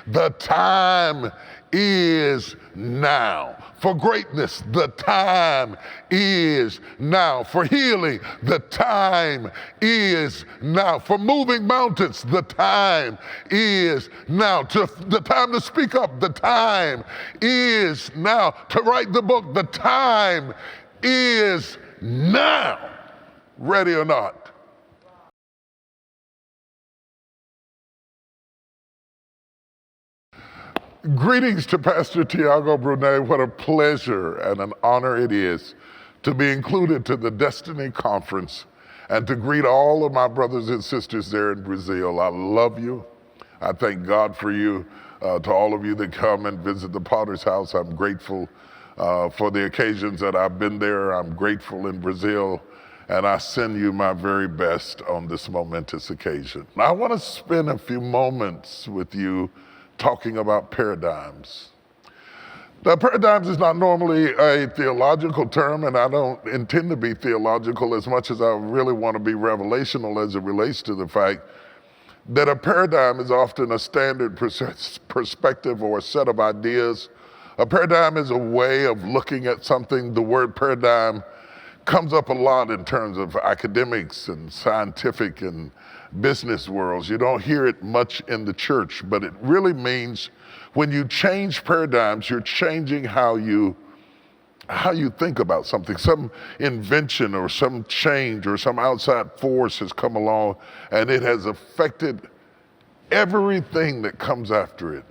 the time is now. For greatness, the time is now. For healing, the time is now. For moving mountains, the time is now. The time to speak up, the time is now. To write the book, the time is now. Ready or not? Greetings to Pastor Tiago Brunet. What a pleasure and an honor it is to be included to the Destiny Conference and to greet all of my brothers and sisters there in Brazil. I love you. I thank God for you. To all of you that come and visit the Potter's House, I'm grateful for the occasions that I've been there. I'm grateful in Brazil, and I send you my very best on this momentous occasion. I want to spend a few moments with you talking about paradigms. Now, paradigms is not normally a theological term, and I don't intend to be theological as much as I really want to be revelational as it relates to the fact that a paradigm is often a standard perspective or a set of ideas. A paradigm is a way of looking at something. The word paradigm comes up a lot in terms of academics and scientific and business worlds. You don't hear it much in the church, but it really means when you change paradigms, you're changing how you think about something. Some invention or some change or some outside force has come along and it has affected everything that comes after it.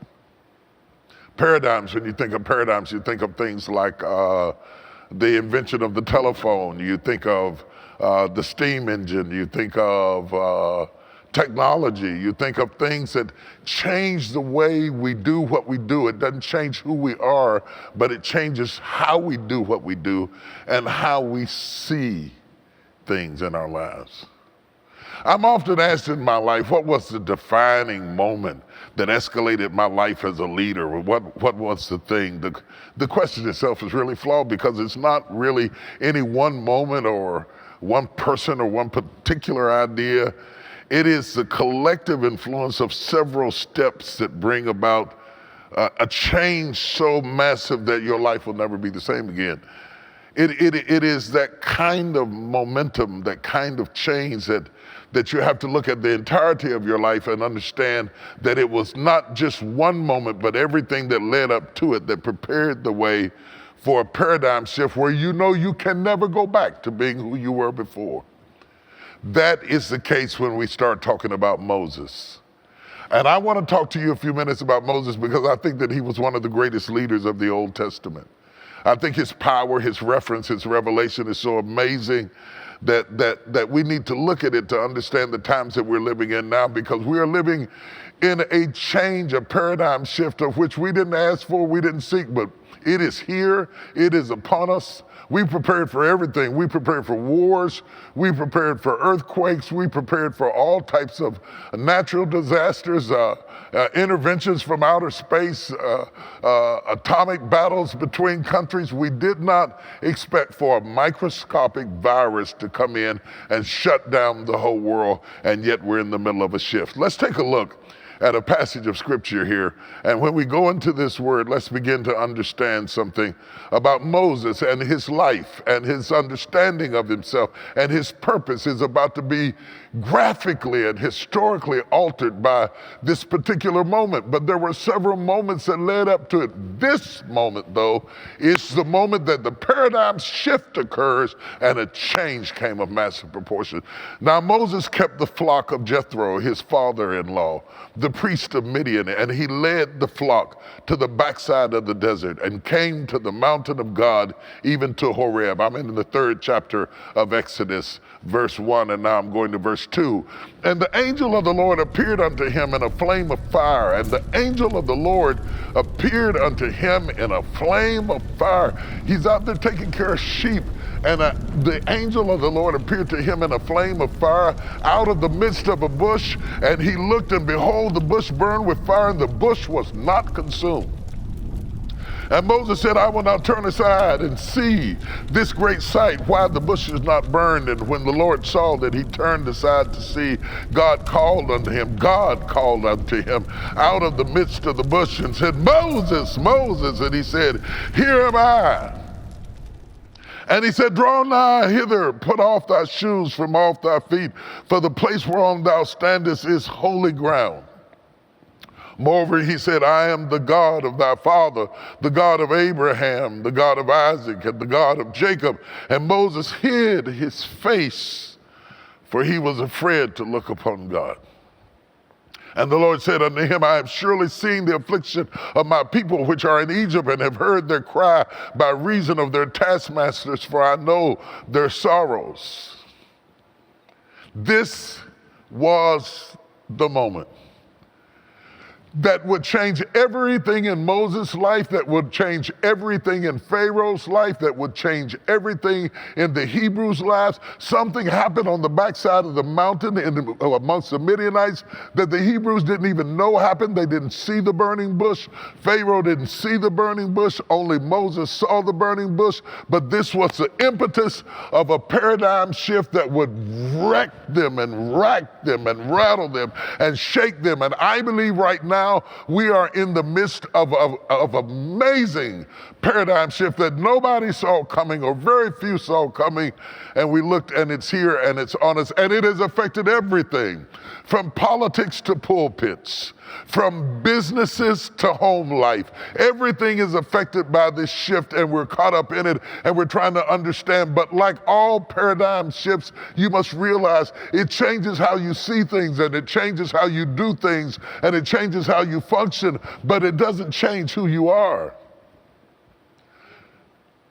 Paradigms, when you think of paradigms, you think of things like the invention of the telephone, you think of the steam engine, you think of technology, you think of things that change the way we do what we do. It doesn't change who we are, but it changes how we do what we do and how we see things in our lives. I'm often asked in my life, what was the defining moment that escalated my life as a leader? Or what was the thing? The question itself is really flawed because it's not really any one moment or one person or one particular idea. It is the collective influence of several steps that bring about a change so massive that your life will never be the same again. It is that kind of momentum, that kind of change that you have to look at the entirety of your life and understand that it was not just one moment, but everything that led up to it that prepared the way for a paradigm shift where you know you can never go back to being who you were before. That is the case when we start talking about Moses. And I want to talk to you a few minutes about Moses because I think that he was one of the greatest leaders of the Old Testament. I think his power, his reference, his revelation is so amazing that we need to look at it to understand the times that we're living in now, because we are living in a change, a paradigm shift of which we didn't ask for, we didn't seek, but it is here, it is upon us. We prepared for everything. We prepared for wars. We prepared for earthquakes. We prepared for all types of natural disasters, interventions from outer space, atomic battles between countries. We did not expect for a microscopic virus to come in and shut down the whole world, and yet we're in the middle of a shift. Let's take a look at a passage of scripture here. And when we go into this word, let's begin to understand something about Moses and his life and his understanding of himself, and his purpose is about to be graphically and historically altered by this particular moment. But there were several moments that led up to it. This moment, though, is the moment that the paradigm shift occurs and a change came of massive proportion. Now, Moses kept the flock of Jethro, his father-in-law, the priest of Midian, and he led the flock to the backside of the desert and came to the mountain of God, even to Horeb. I'm in the 3rd chapter of Exodus, verse 1, and now I'm going to verse 2. And the angel of the Lord appeared unto him in a flame of fire. And the angel of the Lord appeared unto him in a flame of fire. He's out there taking care of sheep. And the angel of the Lord appeared to him in a flame of fire out of the midst of a bush. And he looked, and behold, the bush burned with fire, and the bush was not consumed. And Moses said, I will now turn aside and see this great sight, why the bush is not burned. And when the Lord saw that he turned aside to see, God called unto him. God called unto him out of the midst of the bush and said, Moses, Moses. And he said, here am I. And he said, draw nigh hither, put off thy shoes from off thy feet, for the place whereon thou standest is holy ground. Moreover, he said, I am the God of thy father, the God of Abraham, the God of Isaac, and the God of Jacob. And Moses hid his face, for he was afraid to look upon God. And the Lord said unto him, I have surely seen the affliction of my people which are in Egypt, and have heard their cry by reason of their taskmasters, for I know their sorrows. This was the moment that would change everything in Moses' life, that would change everything in Pharaoh's life, that would change everything in the Hebrews' lives. Something happened on the backside of the mountain amongst the Midianites that the Hebrews didn't even know happened. They didn't see the burning bush. Pharaoh didn't see the burning bush. Only Moses saw the burning bush. But this was the impetus of a paradigm shift that would wreck them and rack them and rattle them and shake them. And I believe right now, we are in the midst of amazing paradigm shift that nobody saw coming, or very few saw coming, and we looked and it's here and it's on us, and it has affected everything from politics to pulpits, from businesses to home life. Everything is affected by this shift, and we're caught up in it, and we're trying to understand. But like all paradigm shifts, you must realize it changes how you see things, and it changes how you do things, and it changes how you function, but it doesn't change who you are.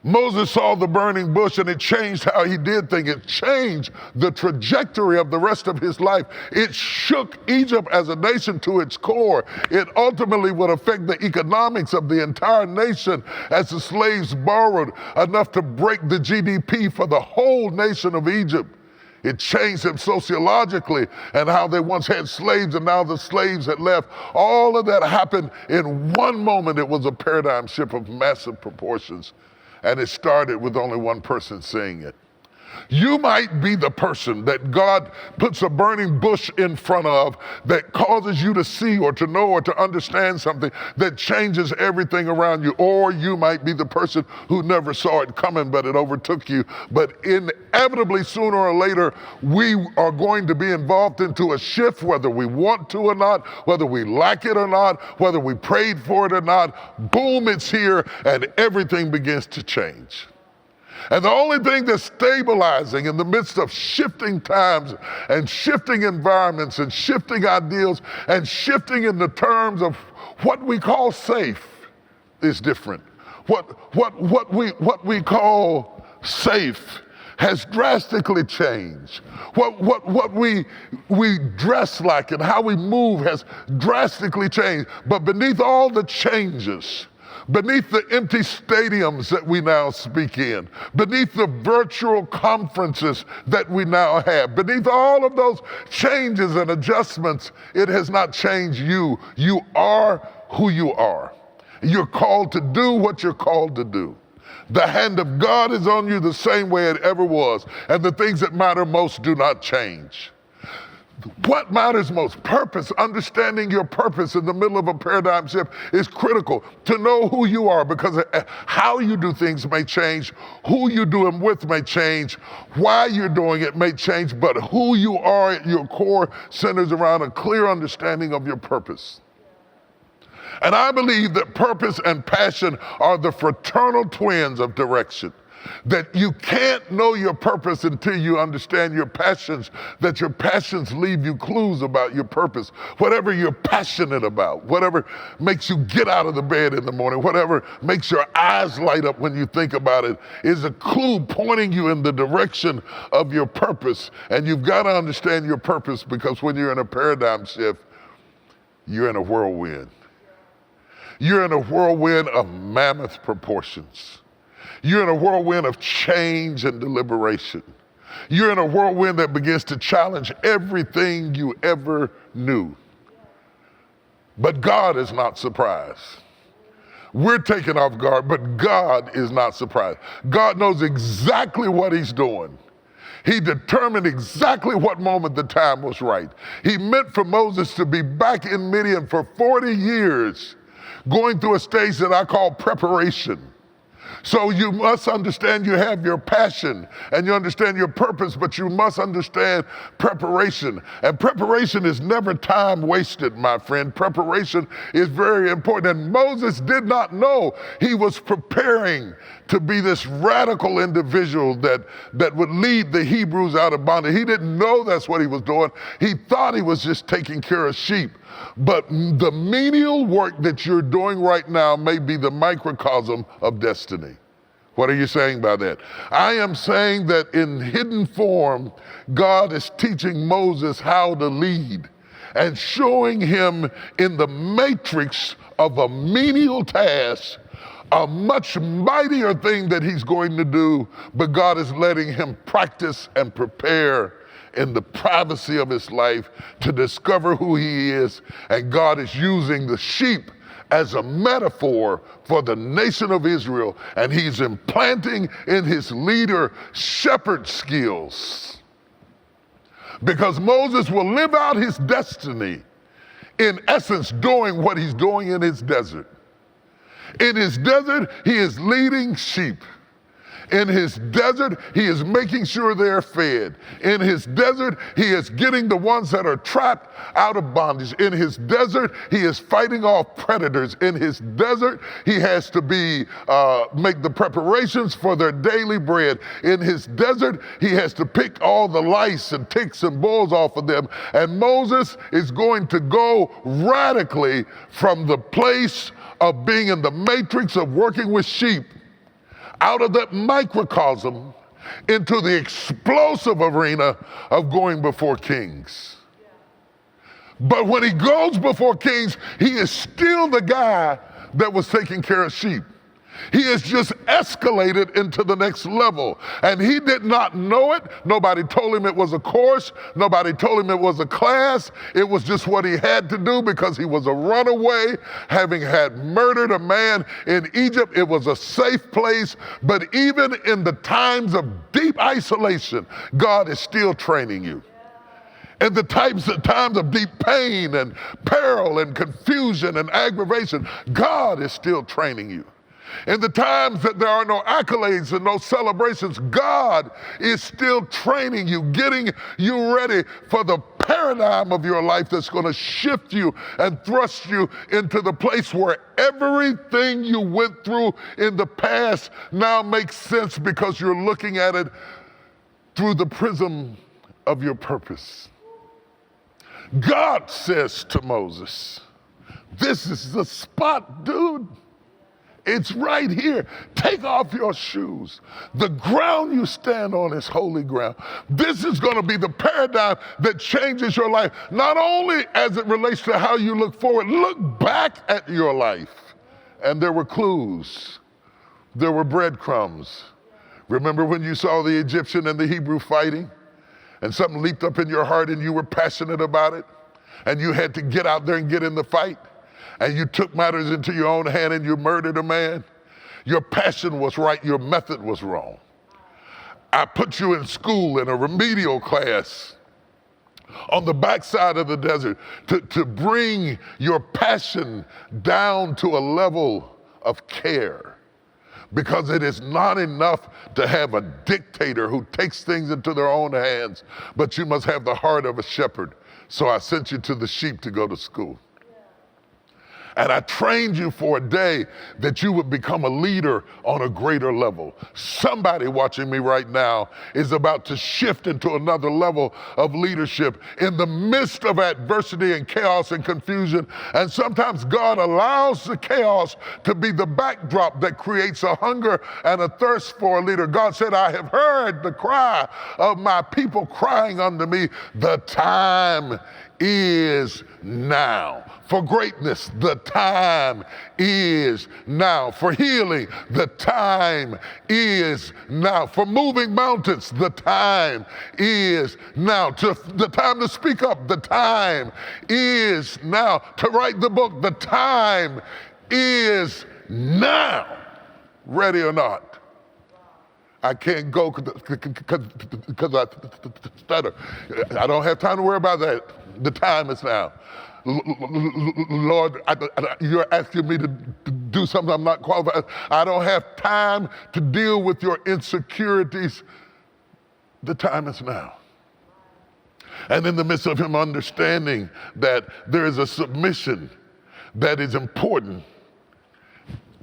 Moses saw the burning bush, and it changed how he did things. It changed the trajectory of the rest of his life. It shook Egypt as a nation to its core. It ultimately would affect the economics of the entire nation, as the slaves borrowed enough to break the GDP for the whole nation of Egypt. It changed them sociologically, and how they once had slaves and now the slaves had left. All of that happened in one moment. It was a paradigm shift of massive proportions. And it started with only one person saying it. You might be the person that God puts a burning bush in front of that causes you to see or to know or to understand something that changes everything around you. Or you might be the person who never saw it coming, but it overtook you. But inevitably, sooner or later, we are going to be involved into a shift, whether we want to or not, whether we like it or not, whether we prayed for it or not. Boom, it's here, and everything begins to change. And the only thing that's stabilizing in the midst of shifting times and shifting environments and shifting ideals and shifting in the terms of what we call safe is different. What we call safe has drastically changed. What we dress like and how we move has drastically changed. But beneath all the changes, beneath the empty stadiums that we now speak in, beneath the virtual conferences that we now have, beneath all of those changes and adjustments, it has not changed you. You are who you are. You're called to do what you're called to do. The hand of God is on you the same way it ever was, and the things that matter most do not change. What matters most? Purpose. Understanding your purpose in the middle of a paradigm shift is critical. To know who you are, because how you do things may change, who you do them with may change, why you're doing it may change, but who you are at your core centers around a clear understanding of your purpose. And I believe that purpose and passion are the fraternal twins of direction. That you can't know your purpose until you understand your passions, that your passions leave you clues about your purpose. Whatever you're passionate about, whatever makes you get out of the bed in the morning, whatever makes your eyes light up when you think about it, is a clue pointing you in the direction of your purpose. And you've got to understand your purpose, because when you're in a paradigm shift, you're in a whirlwind. You're in a whirlwind of mammoth proportions. You're in a whirlwind of change and deliberation. You're in a whirlwind that begins to challenge everything you ever knew. But God is not surprised. We're taken off guard, but God is not surprised. God knows exactly what he's doing. He determined exactly what moment the time was right. He meant for Moses to be back in Midian for 40 years, going through a stage that I call preparation. So you must understand you have your passion and you understand your purpose, but you must understand preparation. And preparation is never time wasted, my friend. Preparation is very important. And Moses did not know he was preparing to be this radical individual that would lead the Hebrews out of bondage. He didn't know that's what he was doing. He thought he was just taking care of sheep. But the menial work that you're doing right now may be the microcosm of destiny. What are you saying by that? I am saying that in hidden form, God is teaching Moses how to lead and showing him in the matrix of a menial task a much mightier thing that he's going to do, but God is letting him practice and prepare in the privacy of his life to discover who he is. And God is using the sheep as a metaphor for the nation of Israel, and he's implanting in his leader shepherd skills. Because Moses will live out his destiny, in essence, doing what he's doing in his desert. In his desert, he is leading sheep. In his desert, he is making sure they're fed. In his desert, he is getting the ones that are trapped out of bondage. In his desert, he is fighting off predators. In his desert, he has to make the preparations for their daily bread. In his desert, he has to pick all the lice and ticks and boils off of them. And Moses is going to go radically from the place of being in the matrix of working with sheep, out of that microcosm into the explosive arena of going before kings. But when he goes before kings, he is still the guy that was taking care of sheep. He has just escalated into the next level, and he did not know it. Nobody told him it was a course. Nobody told him it was a class. It was just what he had to do because he was a runaway, having had murdered a man in Egypt. It was a safe place, but even in the times of deep isolation, God is still training you. In the times of deep pain and peril and confusion and aggravation, God is still training you. In the times that there are no accolades and no celebrations, God is still training you, getting you ready for the paradigm of your life that's going to shift you and thrust you into the place where everything you went through in the past now makes sense because you're looking at it through the prism of your purpose. God says to Moses, "This is the spot, dude. It's right here. Take off your shoes. The ground you stand on is holy ground." This is going to be the paradigm that changes your life, not only as it relates to how you look forward. Look back at your life. And there were clues. There were breadcrumbs. Remember when you saw the Egyptian and the Hebrew fighting? And something leaped up in your heart and you were passionate about it? And you had to get out there and get in the fight? And you took matters into your own hand and you murdered a man? Your passion was right, your method was wrong. I put you in school in a remedial class on the backside of the desert to bring your passion down to a level of care. Because it is not enough to have a dictator who takes things into their own hands, but you must have the heart of a shepherd. So I sent you to the sheep to go to school. And I trained you for a day that you would become a leader on a greater level. Somebody watching me right now is about to shift into another level of leadership in the midst of adversity and chaos and confusion. And sometimes God allows the chaos to be the backdrop that creates a hunger and a thirst for a leader. God said, "I have heard the cry of my people crying unto me. The time is now. For greatness, the time is now. For healing, the time is now. For moving mountains, the time is now. The time to speak up, the time is now. To write the book, the time is now, ready or not. I can't go because I stutter. I don't have time to worry about that. The time is now. Lord, you're asking me to do something I'm not qualified. I don't have time to deal with your insecurities. The time is now. And in the midst of him understanding that there is a submission that is important,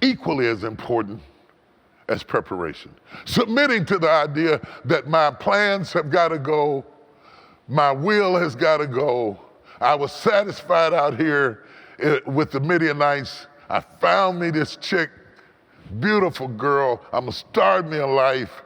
equally as important as preparation. Submitting to the idea that my plans have got to go, my will has got to go. I was satisfied out here with the Midianites. I found me this chick, beautiful girl. I'm gonna start me a life.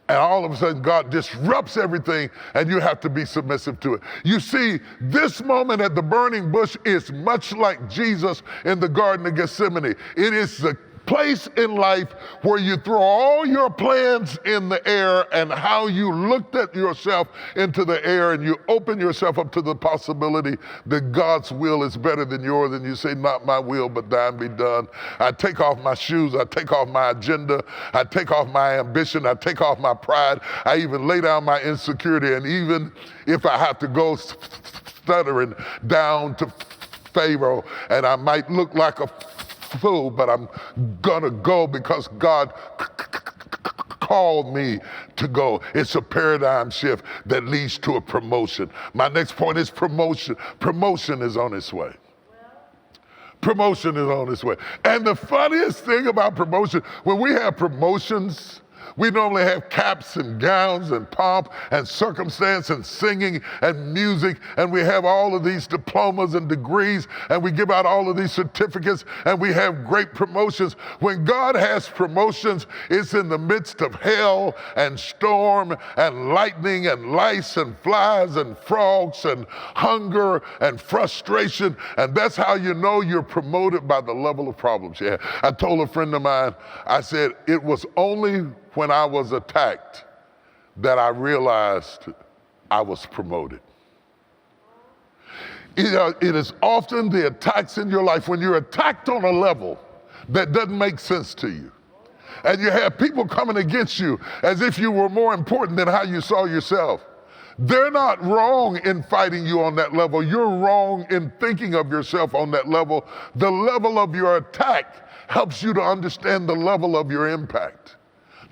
And all of a sudden, God disrupts everything, and you have to be submissive to it. You see, this moment at the burning bush is much like Jesus in the Garden of Gethsemane. It is the place in life where you throw all your plans in the air and how you looked at yourself into the air, and you open yourself up to the possibility that God's will is better than yours, and you say, not my will, but thine be done. I take off my shoes, I take off my agenda, I take off my ambition, I take off my pride, I even lay down my insecurity, and even if I have to go stuttering down to Pharaoh, and I might look like a fool, but I'm gonna go because God called me to go. It's a paradigm shift that leads to a promotion. My next point is promotion. Promotion is on its way. Promotion is on its way. And the funniest thing about promotion, when we have promotions, we normally have caps and gowns and pomp and circumstance and singing and music, and we have all of these diplomas and degrees, and we give out all of these certificates, and we have great promotions. When God has promotions, it's in the midst of hell and storm and lightning and lice and flies and frogs and hunger and frustration, and that's how you know you're promoted, by the level of problems you have. I told a friend of mine, I said, it was only when I was attacked that I realized I was promoted. It is often the attacks in your life when you're attacked on a level that doesn't make sense to you. And you have people coming against you as if you were more important than how you saw yourself. They're not wrong in fighting you on that level. You're wrong in thinking of yourself on that level. The level of your attack helps you to understand the level of your impact,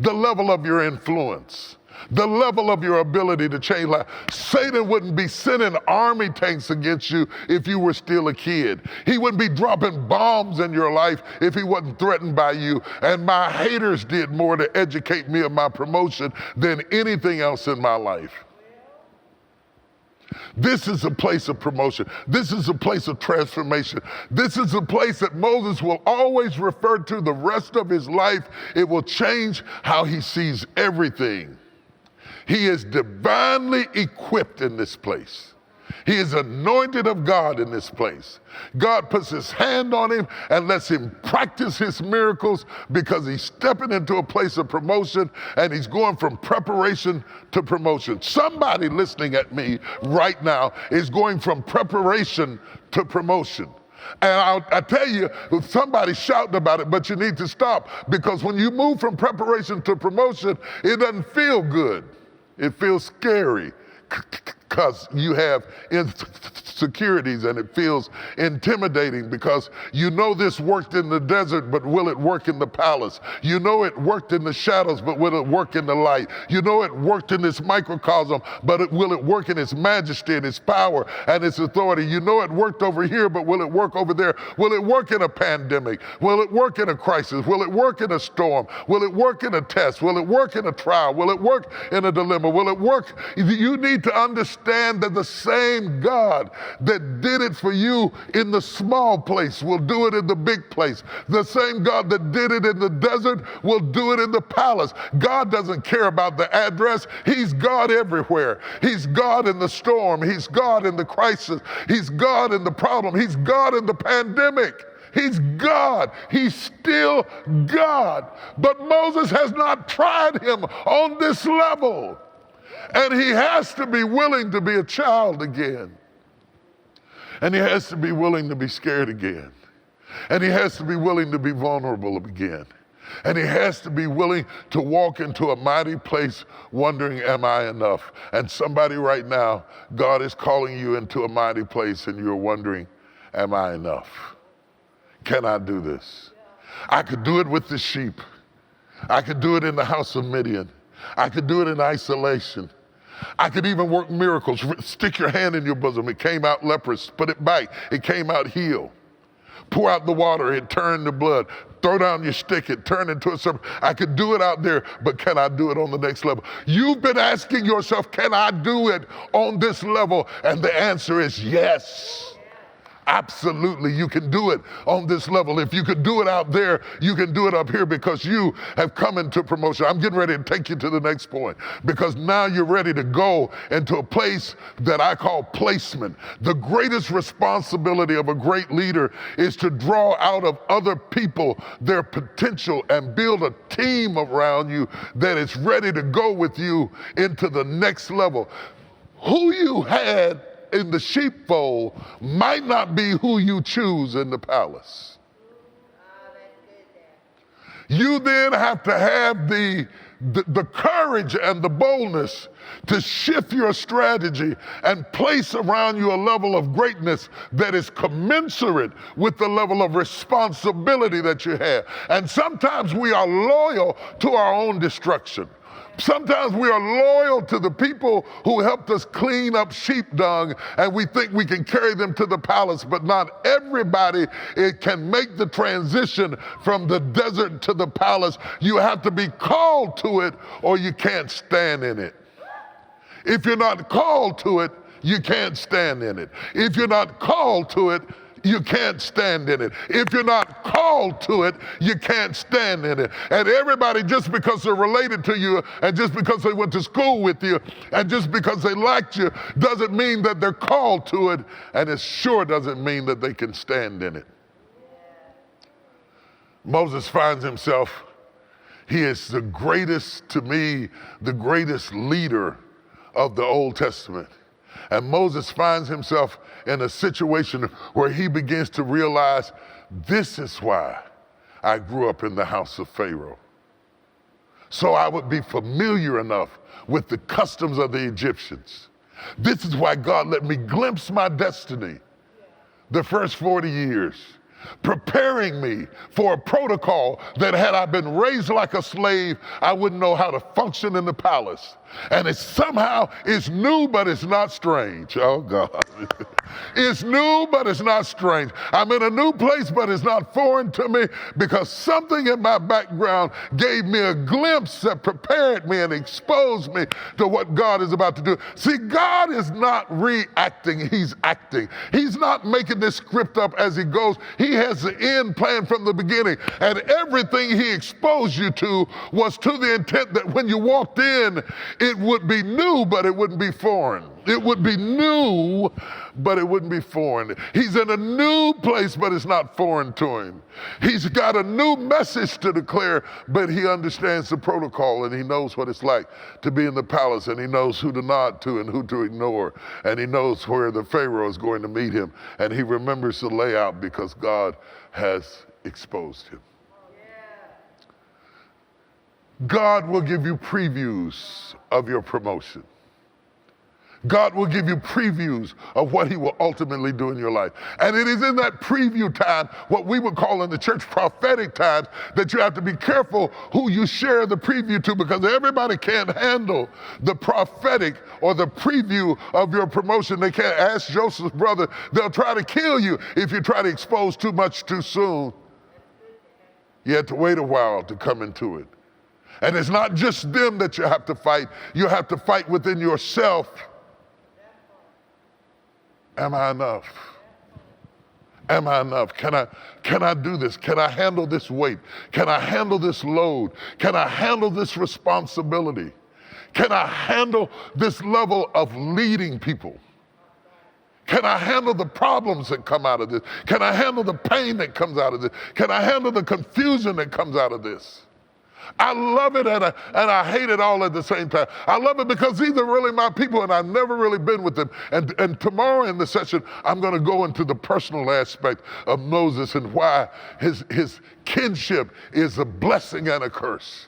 the level of your influence, the level of your ability to change lives. Satan wouldn't be sending army tanks against you if you were still a kid. He wouldn't be dropping bombs in your life if he wasn't threatened by you. And my haters did more to educate me of my promotion than anything else in my life. This is a place of promotion. This is a place of transformation. This is a place that Moses will always refer to the rest of his life. It will change how he sees everything. He is divinely equipped in this place. He is anointed of God in this place. God puts his hand on him and lets him practice his miracles because he's stepping into a place of promotion, and he's going from preparation to promotion. Somebody listening at me right now is going from preparation to promotion. And I tell you, somebody's shouting about it, but you need to stop, because when you move from preparation to promotion, it doesn't feel good. It feels scary, because you have insecurities, and it feels intimidating because you know this worked in the desert, but will it work in the palace? You know it worked in the shadows, but will it work in the light? You know it worked in this microcosm, but will it work in its majesty and its power and its authority? You know it worked over here, but will it work over there? Will it work in a pandemic? Will it work in a crisis? Will it work in a storm? Will it work in a test? Will it work in a trial? Will it work in a dilemma? Will it work? You need to understand that the same God that did it for you in the small place will do it in the big place. The same God that did it in the desert will do it in the palace. God doesn't care about the address. He's God everywhere. He's God in the storm. He's God in the crisis. He's God in the problem. He's God in the pandemic. He's God. He's still God. But Moses has not tried him on this level. And he has to be willing to be a child again. And he has to be willing to be scared again. And he has to be willing to be vulnerable again. And he has to be willing to walk into a mighty place wondering, am I enough? And somebody right now, God is calling you into a mighty place and you're wondering, am I enough? Can I do this? I could do it with the sheep. I could do it in the house of Midian. I could do it in isolation. I could even work miracles. Stick your hand in your bosom. It came out leprous. Put it back. It came out healed. Pour out the water. It turned to blood. Throw down your stick. It turned into a serpent. I could do it out there, but can I do it on the next level? You've been asking yourself, can I do it on this level? And the answer is yes. Absolutely, you can do it on this level. If you could do it out there, you can do it up here because you have come into promotion. I'm getting ready to take you to the next point because now you're ready to go into a place that I call placement. The greatest responsibility of a great leader is to draw out of other people their potential and build a team around you that is ready to go with you into the next level. Who you had in the sheepfold might not be who you choose in the palace. You then have to have the courage and the boldness to shift your strategy and place around you a level of greatness that is commensurate with the level of responsibility that you have. And sometimes we are loyal to our own destruction. Sometimes we are loyal to the people who helped us clean up sheep dung, and we think we can carry them to the palace, but not everybody can make the transition from the desert to the palace. You have to be called to it, or you can't stand in it. If you're not called to it, you can't stand in it. If you're not called to it, you can't stand in it. If you're not called to it, you can't stand in it. And everybody, just because they're related to you, and just because they went to school with you, and just because they liked you, doesn't mean that they're called to it, and it sure doesn't mean that they can stand in it. Moses finds himself, he is the greatest, to me, the greatest leader of the Old Testament. And Moses finds himself in a situation where he begins to realize, this is why I grew up in the house of Pharaoh. So I would be familiar enough with the customs of the Egyptians. This is why God let me glimpse my destiny the first 40 years, preparing me for a protocol that had I been raised like a slave, I wouldn't know how to function in the palace. And it somehow is new, but it's not strange. Oh God. It's new, but it's not strange. I'm in a new place, but it's not foreign to me because something in my background gave me a glimpse that prepared me and exposed me to what God is about to do. See, God is not reacting, he's acting. He's not making this script up as he goes. He has the end planned from the beginning. And everything he exposed you to was to the intent that when you walked in, it would be new, but it wouldn't be foreign. It would be new, but it wouldn't be foreign. He's in a new place, but it's not foreign to him. He's got a new message to declare, but he understands the protocol and he knows what it's like to be in the palace, and he knows who to nod to and who to ignore, and he knows where the Pharaoh is going to meet him, and he remembers the layout because God has exposed him. God will give you previews of your promotion. God will give you previews of what he will ultimately do in your life. And it is in that preview time, what we would call in the church prophetic times, that you have to be careful who you share the preview to, because everybody can't handle the prophetic or the preview of your promotion. They can't. Ask Joseph's brother. They'll try to kill you if you try to expose too much too soon. You have to wait a while to come into it. And it's not just them that you have to fight. You have to fight within yourself. Am I enough? Am I enough? Can I do this? Can I handle this weight? Can I handle this load? Can I handle this responsibility? Can I handle this level of leading people? Can I handle the problems that come out of this? Can I handle the pain that comes out of this? Can I handle the confusion that comes out of this? I love it and I hate it all at the same time. I love it because these are really my people and I've never really been with them. And tomorrow in the session, I'm going to go into the personal aspect of Moses and why his kinship is a blessing and a curse.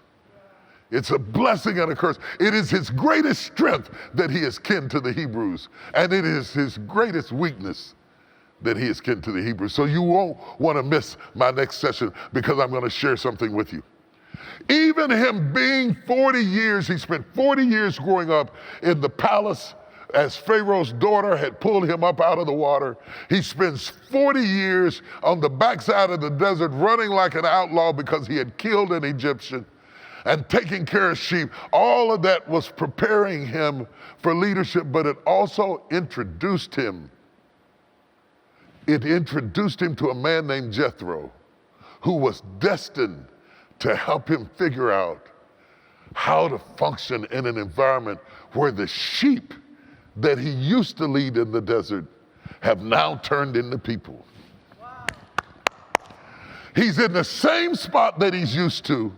It's a blessing and a curse. It is his greatest strength that he is kin to the Hebrews. And it is his greatest weakness that he is kin to the Hebrews. So you won't want to miss my next session because I'm going to share something with you. Even him being 40 years, he spent 40 years growing up in the palace as Pharaoh's daughter had pulled him up out of the water. He spends 40 years on the backside of the desert running like an outlaw because he had killed an Egyptian and taking care of sheep. All of that was preparing him for leadership, but it also introduced him. It introduced him to a man named Jethro, who was destined to help him figure out how to function in an environment where the sheep that he used to lead in the desert have now turned into people. Wow. He's in the same spot that he's used to,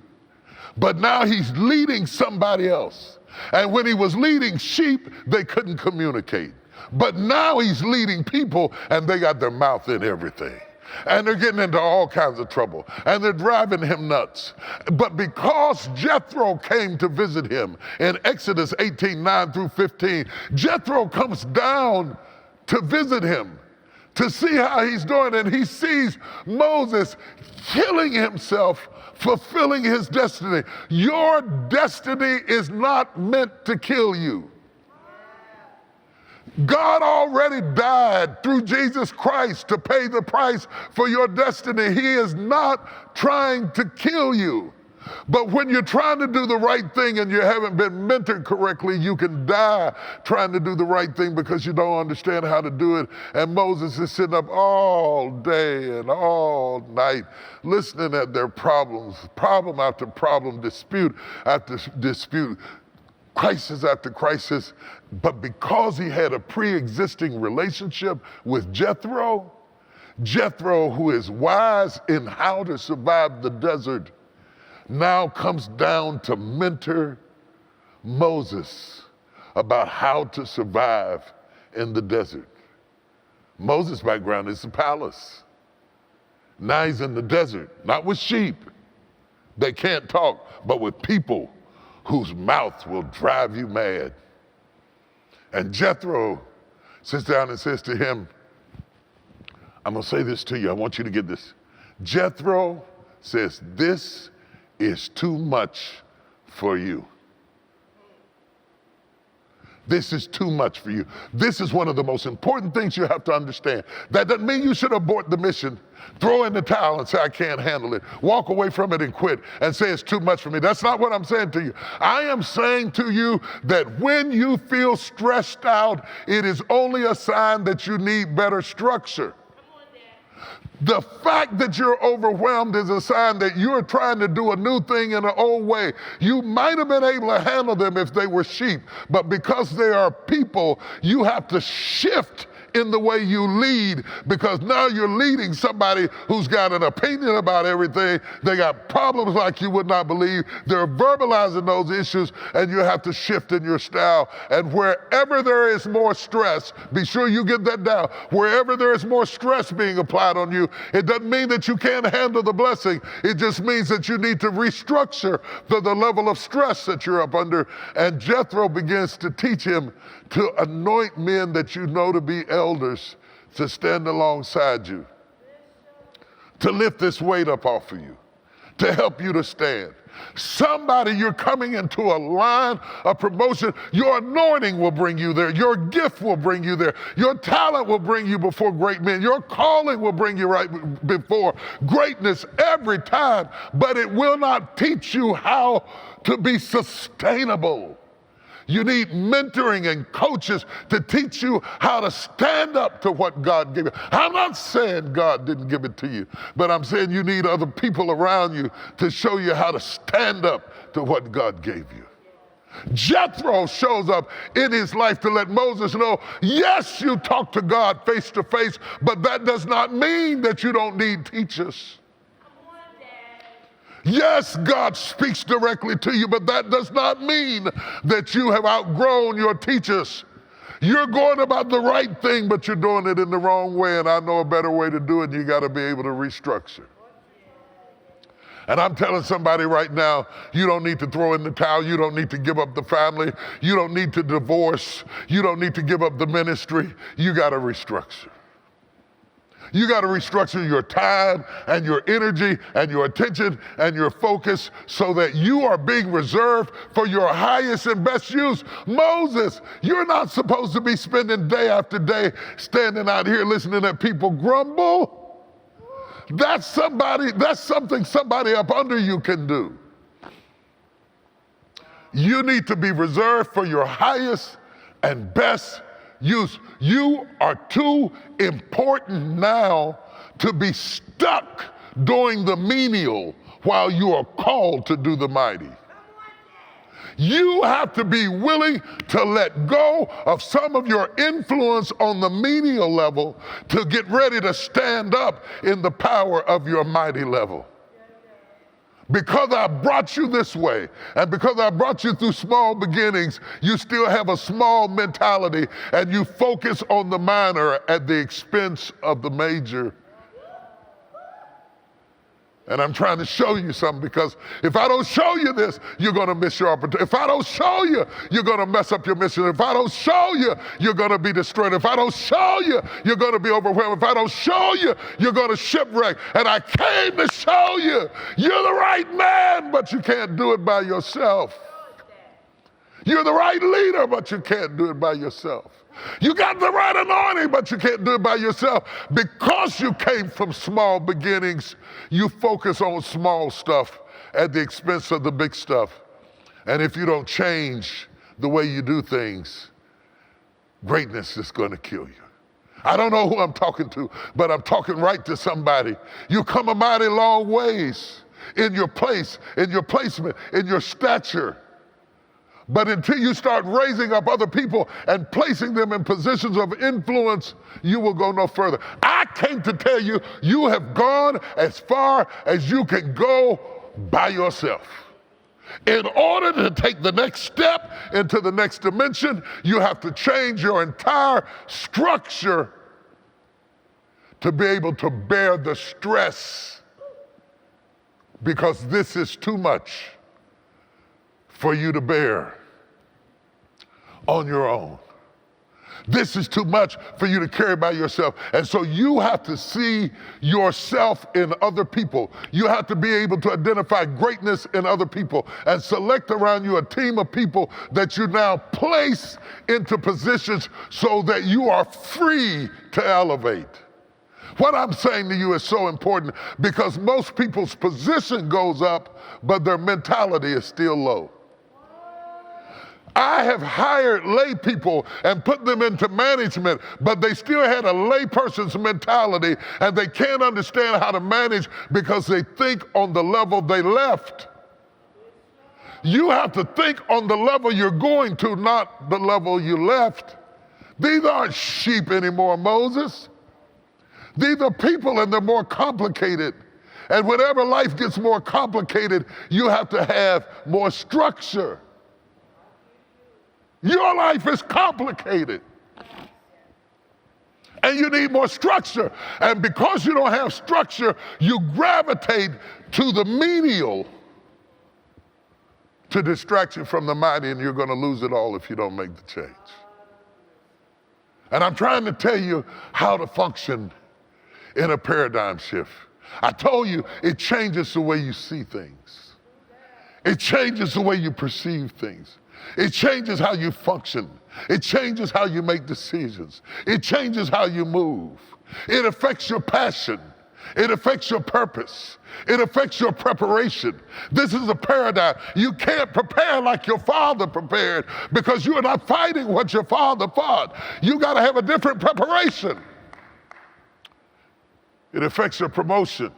but now he's leading somebody else. And when he was leading sheep, they couldn't communicate. But now he's leading people and they got their mouth in everything. And they're getting into all kinds of trouble. And they're driving him nuts. But because Jethro came to visit him in Exodus 18:9-15, Jethro comes down to visit him, to see how he's doing. And he sees Moses killing himself, fulfilling his destiny. Your destiny is not meant to kill you. God already died through Jesus Christ to pay the price for your destiny. He is not trying to kill you. But when you're trying to do the right thing and you haven't been mentored correctly, you can die trying to do the right thing because you don't understand how to do it. And Moses is sitting up all day and all night listening at their problems, problem after problem, dispute after dispute, crisis after crisis. But because he had a pre-existing relationship with Jethro, who is wise in how to survive the desert, now comes down to mentor Moses about how to survive in the desert. Moses' background is the palace. Now he's in the desert, not with sheep. They can't talk, but with people whose mouth will drive you mad. And Jethro sits down and says to him, I'm gonna say this to you, I want you to get this. Jethro says, this is too much for you. This is too much for you. This is one of the most important things you have to understand. That doesn't mean you should abort the mission, throw in the towel and say, I can't handle it. Walk away from it and quit and say it's too much for me. That's not what I'm saying to you. I am saying to you that when you feel stressed out, it is only a sign that you need better structure. The fact that you're overwhelmed is a sign that you're trying to do a new thing in an old way. You might have been able to handle them if they were sheep, but because they are people, you have to shift in the way you lead, because now you're leading somebody who's got an opinion about everything. They got problems like you would not believe. They're verbalizing those issues, and you have to shift in your style. And wherever there is more stress, be sure you get that down. Wherever there is more stress being applied on you, it doesn't mean that you can't handle the blessing. It just means that you need to restructure the level of stress that you're up under. And Jethro begins to teach him to anoint men that you know to be elders to stand alongside you, to lift this weight up off of you, to help you to stand. Somebody, you're coming into a line of promotion. Your anointing will bring you there. Your gift will bring you there. Your talent will bring you before great men. Your calling will bring you right before greatness every time, but it will not teach you how to be sustainable. You need mentoring and coaches to teach you how to stand up to what God gave you. I'm not saying God didn't give it to you, but I'm saying you need other people around you to show you how to stand up to what God gave you. Jethro shows up in his life to let Moses know, yes, you talk to God face to face, but that does not mean that you don't need teachers. Yes, God speaks directly to you, but that does not mean that you have outgrown your teachers. You're going about the right thing, but you're doing it in the wrong way, and I know a better way to do it, and you got to be able to restructure. And I'm telling somebody right now, you don't need to throw in the towel. You don't need to give up the family. You don't need to divorce. You don't need to give up the ministry. You got to restructure. You got to restructure your time and your energy and your attention and your focus so that you are being reserved for your highest and best use. Moses, you're not supposed to be spending day after day standing out here listening to people grumble. That's something somebody up under you can do. You need to be reserved for your highest and best use. You are too important now to be stuck doing the menial while you are called to do the mighty. You have to be willing to let go of some of your influence on the menial level to get ready to stand up in the power of your mighty level. Because I brought you this way, and because I brought you through small beginnings, you still have a small mentality, and you focus on the minor at the expense of the major. And I'm trying to show you something, because if I don't show you this, you're going to miss your opportunity. If I don't show you, you're going to mess up your mission. If I don't show you, you're going to be destroyed. If I don't show you, you're going to be overwhelmed. If I don't show you, you're going to shipwreck. And I came to show you, you're the right man, but you can't do it by yourself. You're the right leader, but you can't do it by yourself. You got the right anointing, but you can't do it by yourself. Because you came from small beginnings, you focus on small stuff at the expense of the big stuff. And if you don't change the way you do things, greatness is going to kill you. I don't know who I'm talking to, but I'm talking right to somebody. You come a mighty long ways in your place, in your placement, in your stature. But until you start raising up other people and placing them in positions of influence, you will go no further. I came to tell you, you have gone as far as you can go by yourself. In order to take the next step into the next dimension, you have to change your entire structure to be able to bear the stress, because this is too much for you to bear on your own. This is too much for you to carry by yourself. And so you have to see yourself in other people. You have to be able to identify greatness in other people and select around you a team of people that you now place into positions so that you are free to elevate. What I'm saying to you is so important, because most people's position goes up, but their mentality is still low. I have hired lay people and put them into management, but they still had a lay person's mentality, and they can't understand how to manage because they think on the level they left. You have to think on the level you're going to, not the level you left. These aren't sheep anymore, Moses. These are people, and they're more complicated. And whenever life gets more complicated, you have to have more structure. Your life is complicated, and you need more structure. And because you don't have structure, you gravitate to the menial to distract you from the mighty, and you're going to lose it all if you don't make the change. And I'm trying to tell you how to function in a paradigm shift. I told you it changes the way you see things. It changes the way you perceive things. It changes how you function. It changes how you make decisions. It changes how you move. It affects your passion. It affects your purpose. It affects your preparation. This is a paradigm. You can't prepare like your father prepared, because you are not fighting what your father fought. You got to have a different preparation. It affects your promotion,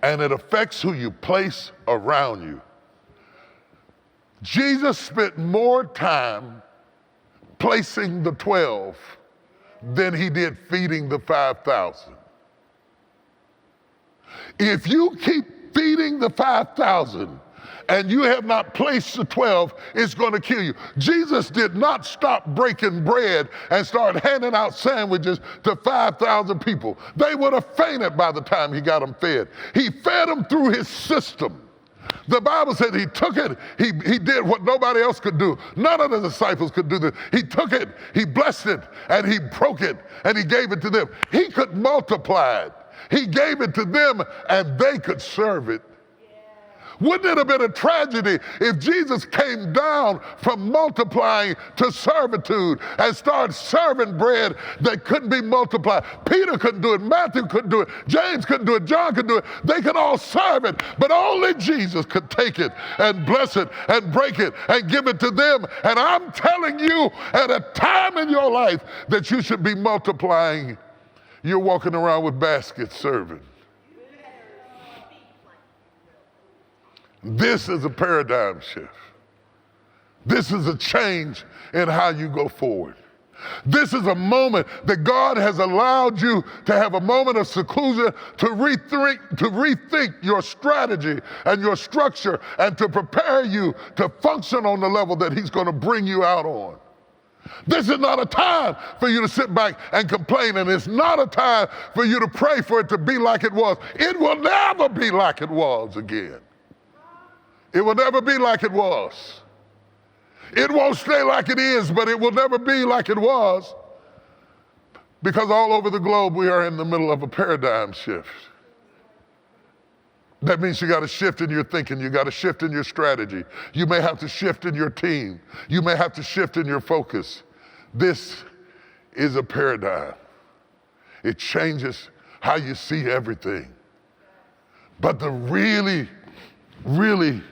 and it affects who you place around you. Jesus spent more time placing the 12 than he did feeding the 5,000. If you keep feeding the 5,000 and you have not placed the 12, it's going to kill you. Jesus did not stop breaking bread and start handing out sandwiches to 5,000 people. They would have fainted by the time he got them fed. He fed them through his system. The Bible said he took it, he did what nobody else could do. None of the disciples could do this. He took it, he blessed it, and he broke it, and he gave it to them. He could multiply it. He gave it to them, and they could serve it. Wouldn't it have been a tragedy if Jesus came down from multiplying to servitude and started serving bread that couldn't be multiplied? Peter couldn't do it, Matthew couldn't do it, James couldn't do it, John couldn't do it. They could all serve it, but only Jesus could take it and bless it and break it and give it to them. And I'm telling you, at a time in your life that you should be multiplying, you're walking around with baskets serving. This is a paradigm shift. This is a change in how you go forward. This is a moment that God has allowed you to have a moment of seclusion to rethink your strategy and your structure and to prepare you to function on the level that he's going to bring you out on. This is not a time for you to sit back and complain, and it's not a time for you to pray for it to be like it was. It will never be like it was again. It will never be like it was. It won't stay like it is, but it will never be like it was, because all over the globe we are in the middle of a paradigm shift. That means you got to shift in your thinking. You got to shift in your strategy. You may have to shift in your team. You may have to shift in your focus. This is a paradigm. It changes how you see everything. But the really, really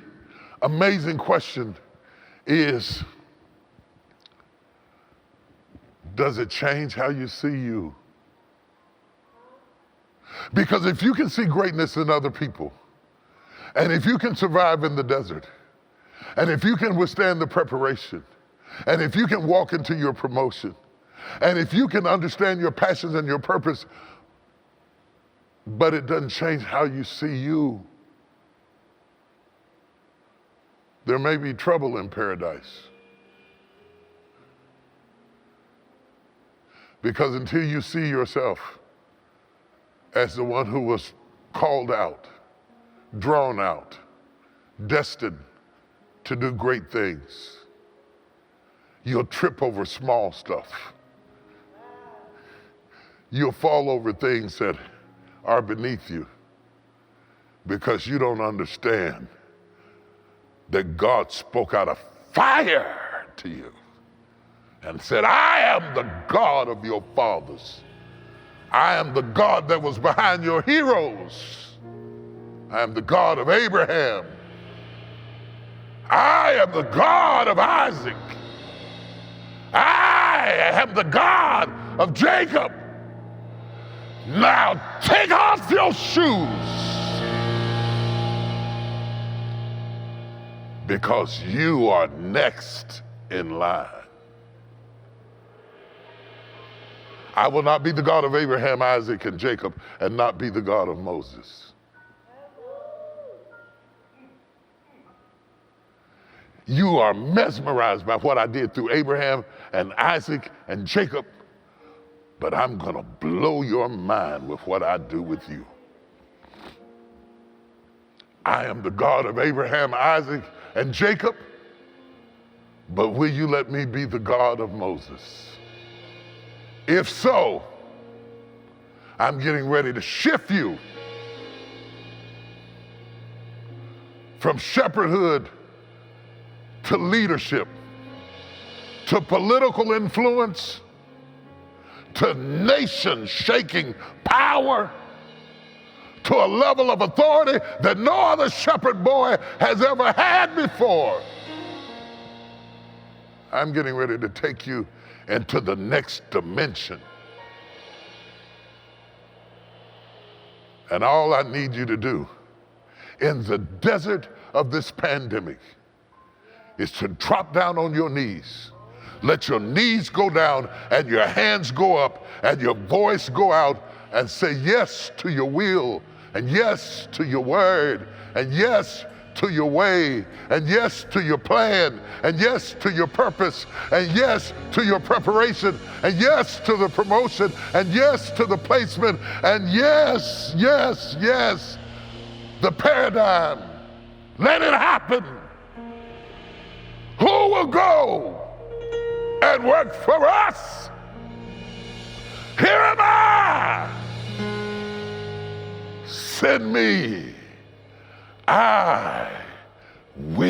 amazing question is, does it change how you see you? Because if you can see greatness in other people, and if you can survive in the desert, and if you can withstand the preparation, and if you can walk into your promotion, and if you can understand your passions and your purpose, but it doesn't change how you see you, there may be trouble in paradise. Because until you see yourself as the one who was called out, drawn out, destined to do great things, you'll trip over small stuff. You'll fall over things that are beneath you because you don't understand that God spoke out of fire to you and said, I am the God of your fathers. I am the God that was behind your heroes. I am the God of Abraham. I am the God of Isaac. I am the God of Jacob. Now take off your shoes, because you are next in line. I will not be the God of Abraham, Isaac, and Jacob, and not be the God of Moses. You are mesmerized by what I did through Abraham and Isaac and Jacob, but I'm going to blow your mind with what I do with you. I am the God of Abraham, Isaac, and Jacob, but will you let me be the God of Moses? If so, I'm getting ready to shift you from shepherdhood to leadership, to political influence, to nation-shaking power, to a level of authority that no other shepherd boy has ever had before. I'm getting ready to take you into the next dimension. And all I need you to do in the desert of this pandemic is to drop down on your knees. Let your knees go down and your hands go up and your voice go out and say yes to your will and yes to your word, and yes to your way, and yes to your plan, and yes to your purpose, and yes to your preparation, and yes to the promotion, and yes to the placement, and yes, the paradigm. Let it happen. Who will go and work for us? Here am I. Send me. I will.